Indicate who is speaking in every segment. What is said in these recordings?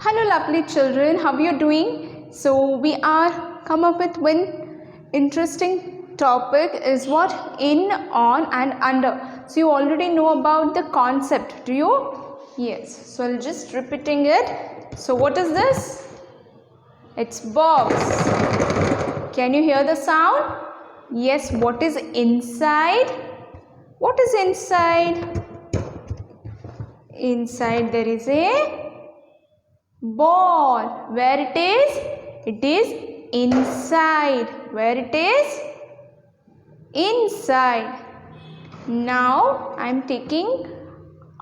Speaker 1: Hello lovely children, how are you doing? So we are come up with one interesting topic is what in, on and under. So you already know about the concept, do you? Yes, so I'll just repeating it. So what is this? It's box. Can you hear the sound? Yes, what is inside? What is inside? Inside there is a ball. Where it is? It is inside. Where it is? Inside. Now I am taking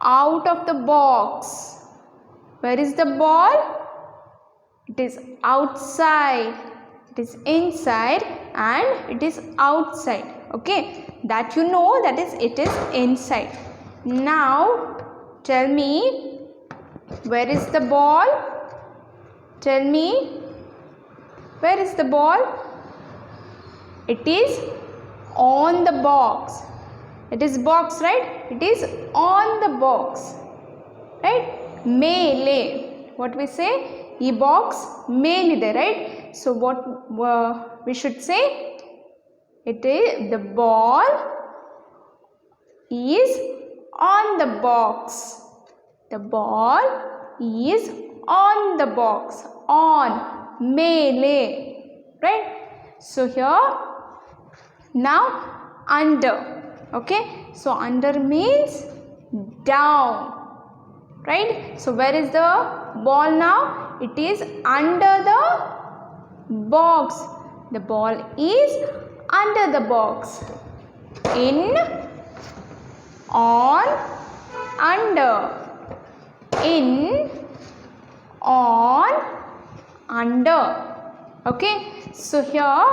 Speaker 1: out of the box. Where is the ball? It is outside. It is inside and it is outside. Okay, that you know, that is it is inside. Now tell me, where is the ball? Tell me, where is the ball? It is on the box. It is box, right? It is on the box, right? Mele. What we say? E box mele, right? So what we should say? It is the ball is on the box. The ball is on the box. On, mele, right? So here, now under. Okay, so under means down, right? So where is the ball now? It is under the box. The ball is under the box. In, on, under. In, on, under. Okay, so here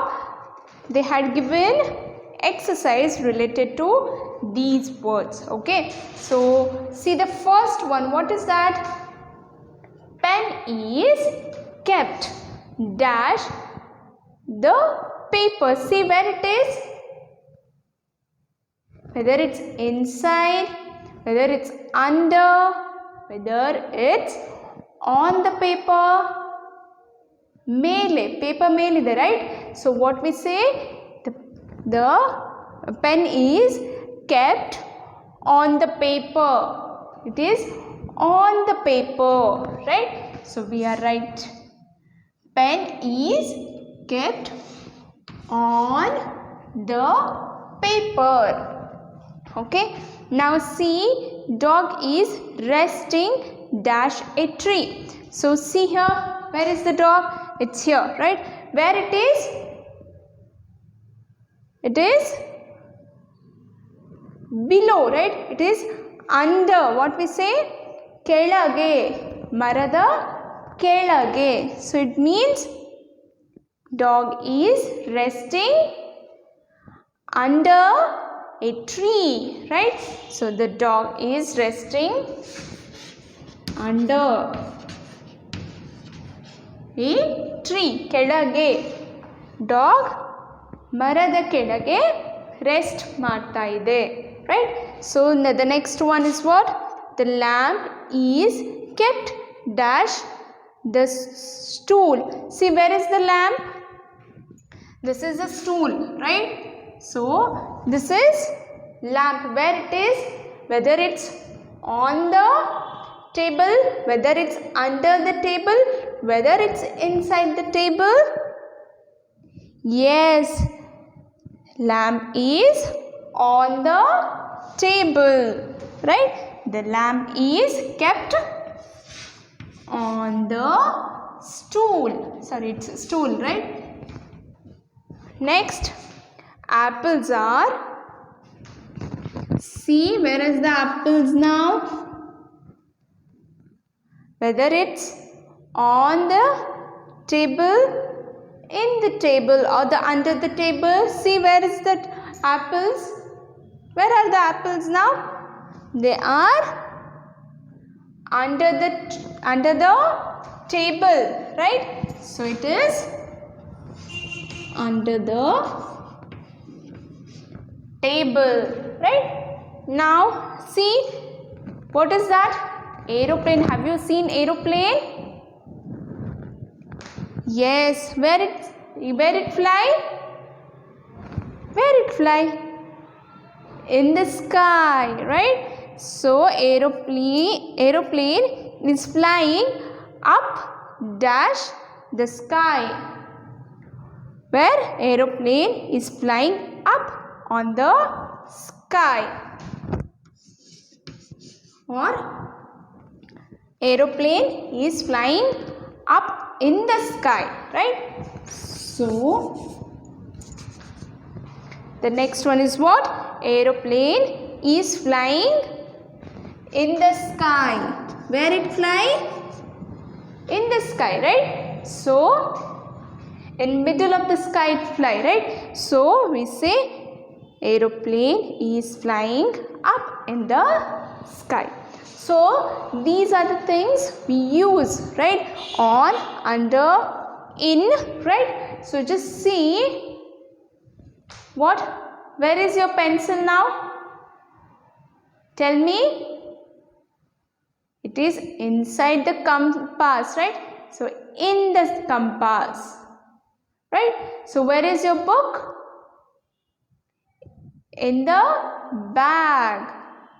Speaker 1: they had given exercise related to these words. Okay, so see the first one. What is that? Pen is kept dash the paper. See where it is? Whether it's inside, whether it's under, whether it's on the paper. Mele, paper mele, right? So what we say? The pen is kept on the paper. It is on the paper, right? So we are right. Pen is kept on the paper. Okay. Now see, dog is resting dash a tree. So see here, where is the dog? It's here, right? Where it is? It is below, right? It is under. What we say? Kelage. Marada kelage. So it means dog is resting under a tree, right? So the dog is resting under a tree. Kedage. Dog ಮರದ ಕೆಳಗೆ rest ಮಾಡ್ತಾ ಇದೆ, right? So the next one is what? The lamp is kept dash the stool. See where is the lamp? This is a stool, right? So this is lamp. Where it is? Whether it's on the table, whether it's under the table, whether it's inside the table. Yes, lamp is on the table, right? The lamp is kept on the stool. Sorry, it's a stool, right? Next, apples are. See, where is the apples now? Whether it's on the table, in the table, or the under the table. See where is that apples? Where are the apples now? They are under the table, right? So it is under the table, right? Now see, what is that? Aeroplane. Have you seen aeroplane? Yes, where it fly? Where it fly? In the sky, right? So aeroplane is flying up dash the sky. Where aeroplane is flying up on the sky. Or aeroplane is flying up in the sky, right? So the next one is what? Aeroplane is flying in the sky. Where it fly? In the sky, right? So in middle of the sky it fly, right? So we say aeroplane is flying up in the sky. So these are the things we use, right? On, under, in, right? So just see what? Where is your pencil now? Tell me. It is inside the compass, right? So in the compass, right? So where is your book? In the bag.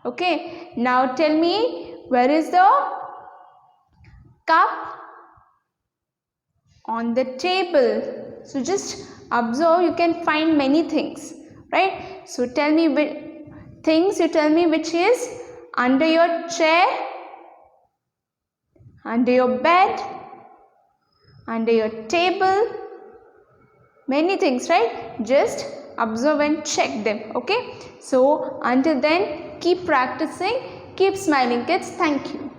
Speaker 1: Okay. Now tell me, where is the cup? On the table. So just observe, you can find many things, right? So tell me things, you tell me which is under your chair, under your bed, under your table, many things, right? Just observe and check them, okay? So until then, keep practicing, keep smiling kids. Thank you.